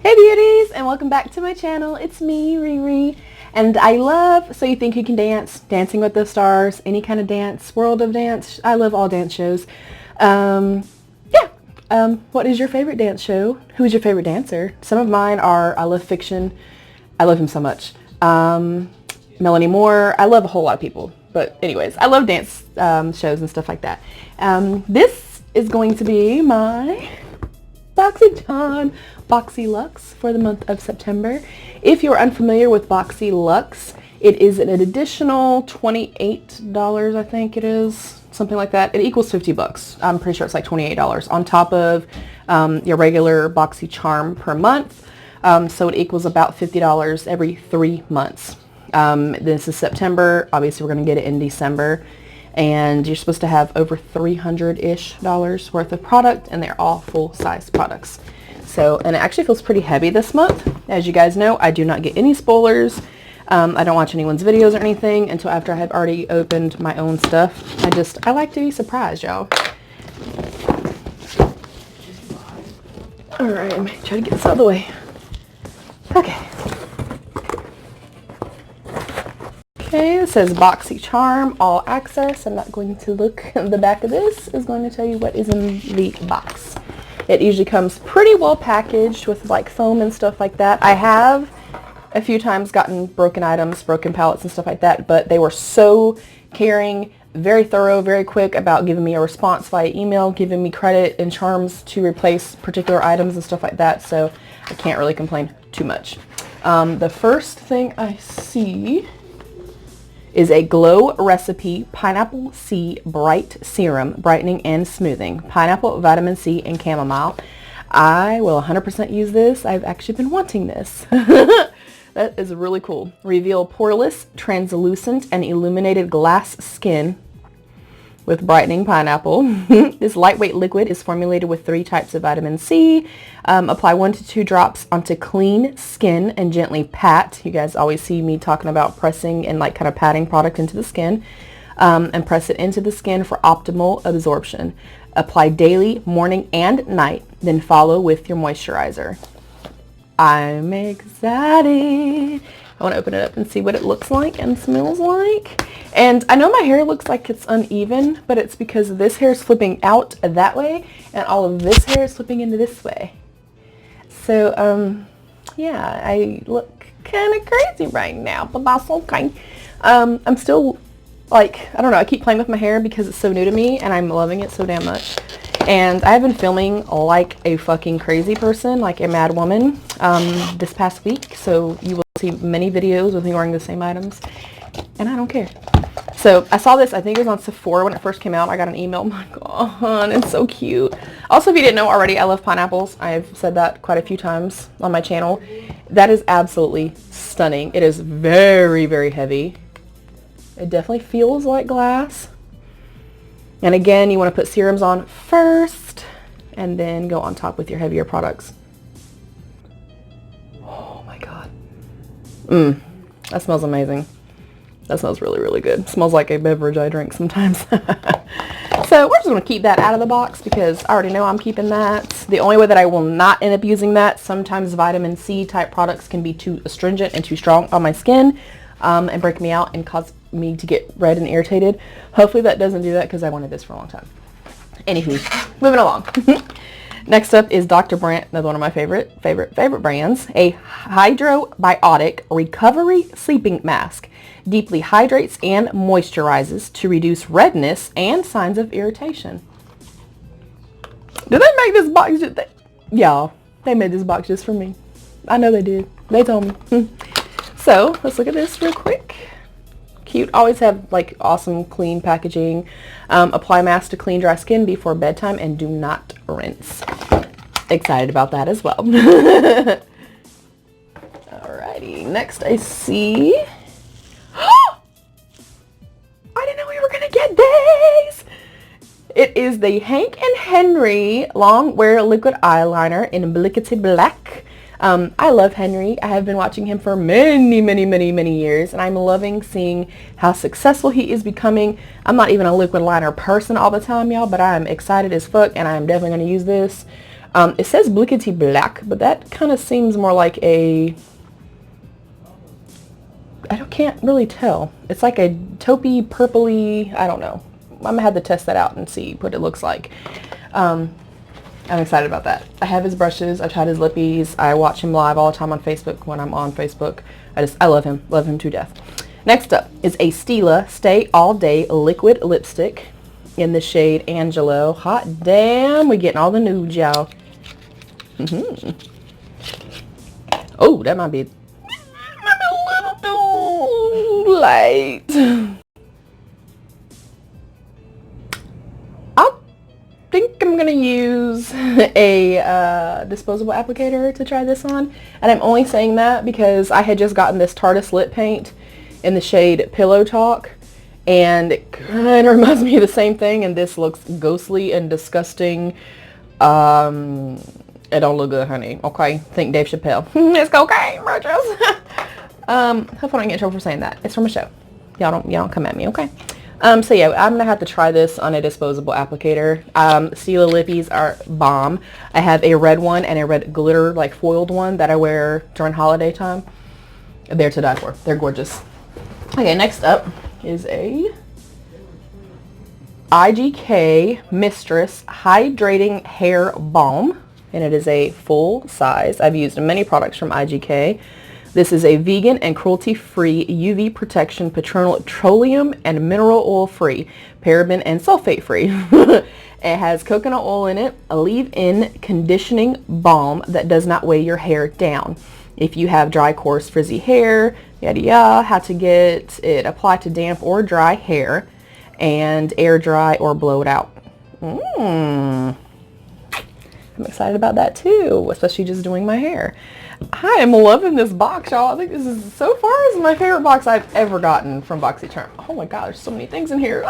Hey beauties, and welcome back to my channel. It's me, Riri, and I love So You Think You Can Dance, Dancing with the Stars, any kind of dance, world of dance. I love all dance shows. What is your favorite dance show? Who is your favorite dancer? Some of mine are, I love Fiction. I love him so much. Melanie Moore. I love a whole lot of people. But anyways, I love dance shows and stuff like that. This is going to be my BOXYCHARM Boxy Luxe for the month of September. If you're unfamiliar with Boxy Luxe, it is an additional $28, I think it is, something like that. It equals 50 bucks. I'm pretty sure it's like $28 on top of your regular BOXYCHARM per month. So it equals about $50 every 3 months. This is September. Obviously, we're going to get it in December. And you're supposed to have over $300-ish worth of product, and they're all full-size products. So, and it actually feels pretty heavy this month. As you guys know, I do not get any spoilers. I don't watch anyone's videos or anything until after I have already opened my own stuff. I like to be surprised, y'all. Alright, let me try to get this out of the way. Okay. Okay, it says BOXYCHARM All Access. I'm not going to look at the back of this. It's going to tell you what is in the box. It usually comes pretty well packaged with like foam and stuff like that. I have a few times gotten broken items, broken palettes and stuff like that, but they were so caring, very thorough, very quick about giving me a response via email, giving me credit and charms to replace particular items and stuff like that, so I can't really complain too much. The first thing I see is a Glow Recipe Pineapple C Bright Serum, Brightening and Smoothing. Pineapple, vitamin C, and chamomile. I will 100% use this. I've actually been wanting this. That is really cool. Reveal poreless, translucent, and illuminated glass skin with brightening pineapple. This lightweight liquid is formulated with 3 types of vitamin C. Apply 1 to 2 drops onto clean skin and gently pat. You guys always see me talking about pressing and like kind of patting product into the skin. And press it into the skin for optimal absorption. Apply daily, morning and night, then follow with your moisturizer. I'm excited. I want to open it up and see what it looks like and smells like. And I know my hair looks like it's uneven, but it's because this hair is flipping out that way and all of this hair is flipping into this way. So, yeah, I look kind of crazy right now, but that's okay. I'm still, like, I don't know, I keep playing with my hair because it's so new to me and I'm loving it so damn much. And I've been filming like a fucking crazy person, like a mad woman, this past week. So you will see many videos with me wearing the same items. And I don't care. So I saw this, I think it was on Sephora when it first came out. I got an email. Oh my god, it's so cute. Also, if you didn't know already, I love pineapples. I've said that quite a few times on my channel. That is absolutely stunning. It is very, very heavy. It definitely feels like glass. And again, you want to put serums on first and then go on top with your heavier products. Oh my god. That smells amazing. That smells really, really good. It smells like a beverage I drink sometimes. So we're just going to keep that out of the box because I already know I'm keeping that. The only way that I will not end up using that, sometimes vitamin C type products can be too astringent and too strong on my skin and break me out and cause me to get red and irritated. Hopefully that doesn't do that because I wanted this for a long time. Anywho, moving along. Next up is Dr. Brandt, another one of my favorite brands. A Hydrobiotic Recovery Sleeping Mask. Deeply hydrates and moisturizes to reduce redness and signs of irritation. Did they make this box? Y'all, they made this box just for me. I know they did. They told me. So, let's look at this real quick. Cute. Always have like awesome clean packaging. Apply mask to clean dry skin before bedtime and do not rinse. Excited about that as well. Alrighty, next I see I didn't know we were gonna get these. It is the Hank and Henry Long Wear Liquid Eyeliner in Blicketed Black. I love Henry. I have been watching him for many years, and I'm loving seeing how successful he is becoming. I'm not even a liquid liner person all the time, y'all, but I'm excited as fuck, and I'm definitely going to use this. It says Blickety Black, but that kind of seems more like a, can't really tell. It's like a taupey, purpley, I don't know. I'm gonna have to test that out and see what it looks like. I'm excited about that. I have his brushes. I've tried his lippies. I watch him live all the time on Facebook when I'm on Facebook. I love him to death. Next up is a Stila Stay All Day Liquid Lipstick in the shade Angelo. Hot damn, we're getting all the nudes, y'all. Oh, that might be a little too light. I think I'm gonna use a disposable applicator to try this on, and I'm only saying that because I had just gotten this TARDIS Lip Paint in the shade Pillow Talk, and it kind of reminds me of the same thing, and this looks ghostly and disgusting. It don't look good, honey. Okay, think Dave Chappelle. It's cocaine, Rogers. Hopefully I don't get in trouble for saying that. It's from a show. Y'all don't come at me, okay? So yeah, I'm gonna have to try this on a disposable applicator. Stila Lippies are bomb. I have a red one and a red glitter, like foiled one that I wear during holiday time. They're to die for. They're gorgeous. Okay, next up is a IGGK Mistress Hydrating Hair Balm, and it is a full size. I've used many products from IGGK. This is a vegan and cruelty-free UV protection, petroleum and mineral oil free, paraben and sulfate free. It has coconut oil in it, a leave-in conditioning balm that does not weigh your hair down. If you have dry, coarse, frizzy hair, yada yada, how to get it applied to damp or dry hair, and air dry or blow it out. I'm excited about that too, especially just doing my hair. I am loving this box, y'all. I think this is, so far, is my favorite box I've ever gotten from BOXYCHARM. Oh my god, there's so many things in here.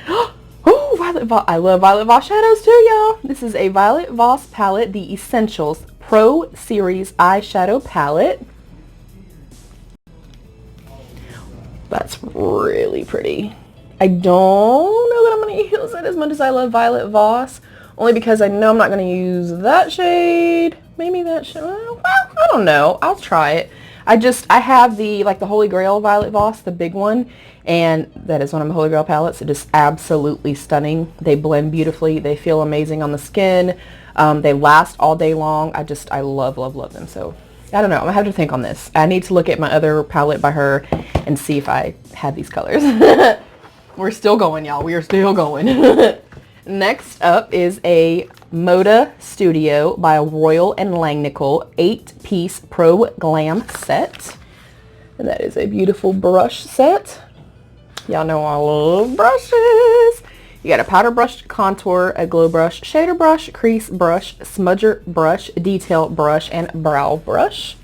Oh, Violet Voss. I love Violet Voss shadows too, y'all. This is a Violet Voss palette, the Essentials Pro Series eyeshadow palette. That's really pretty. I don't know that I'm going to use it as much as I love Violet Voss, only because I know I'm not going to use that shade. Maybe that shade. Well, I don't know. I'll try it. I have the Holy Grail Violet Voss, the big one, and that is one of my Holy Grail palettes. It is absolutely stunning. They blend beautifully. They feel amazing on the skin. They last all day long. I love, love, love them. So I don't know. I'm going to have to think on this. I need to look at my other palette by her and see if I have these colors. We're still going, y'all. We are still going. Next up is a Mota Studio by Royal and Langnickel 8-piece Pro Glam set. And that is a beautiful brush set. Y'all know I love brushes. You got a powder brush contour, a glow brush, shader brush, crease brush, smudger brush, detail brush, and brow brush.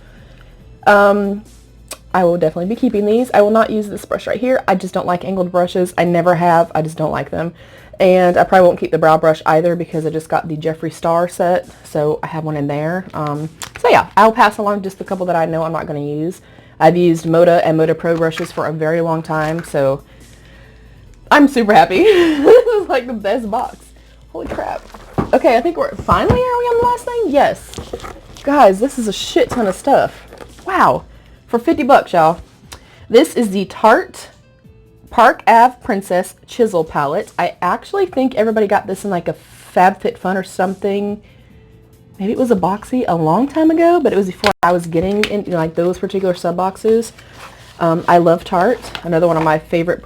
I will definitely be keeping these. I will not use this brush right here. I just don't like angled brushes. I never have. I just don't like them. And I probably won't keep the brow brush either because I just got the Jeffree Star set. So I have one in there. So yeah, I'll pass along just a couple that I know I'm not going to use. I've used Mota and Mota Pro brushes for a very long time. So I'm super happy. This is like the best box. Holy crap. Okay, I think finally, are we on the last thing? Yes. Guys, this is a shit ton of stuff. Wow. For 50 bucks, y'all. This is the Tarte Park Ave Princess Chisel Palette. I actually think everybody got this in like a FabFitFun or something. Maybe it was a Boxy a long time ago, but it was before I was getting in like those particular sub boxes. I love Tarte. Another one of my favorite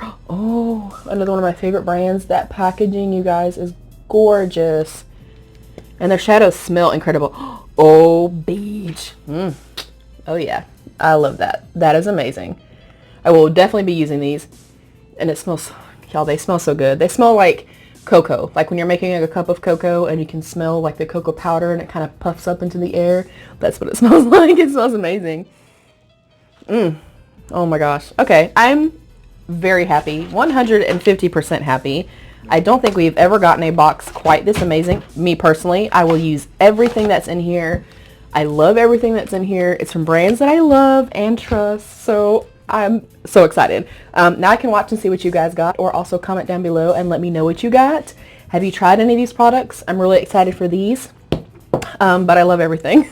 brands. That packaging, you guys, is gorgeous. And their shadows smell incredible. Oh, beach. Oh yeah. I love that. That is amazing. I will definitely be using these. And it smells, y'all, they smell so good. They smell like cocoa. Like when you're making a cup of cocoa and you can smell like the cocoa powder and it kind of puffs up into the air. That's what it smells like. It smells amazing. Oh my gosh. Okay, I'm very happy. 150% happy. I don't think we've ever gotten a box quite this amazing. Me personally, I will use everything that's in here. I love everything that's in here. It's from brands that I love and trust, so I'm so excited. Now I can watch and see what you guys got, or also comment down below and let me know what you got. Have you tried any of these products? I'm really excited for these. but I love everything.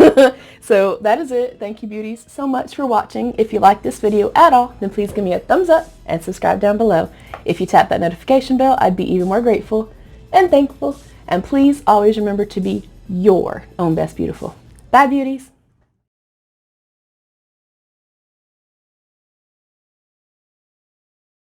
So that is it. Thank you, beauties, so much for watching. If you like this video at all, then please give me a thumbs up and subscribe down below. If you tap that notification bell, I'd be even more grateful and thankful. And please always remember to be your own best beautiful. Bye, beauties.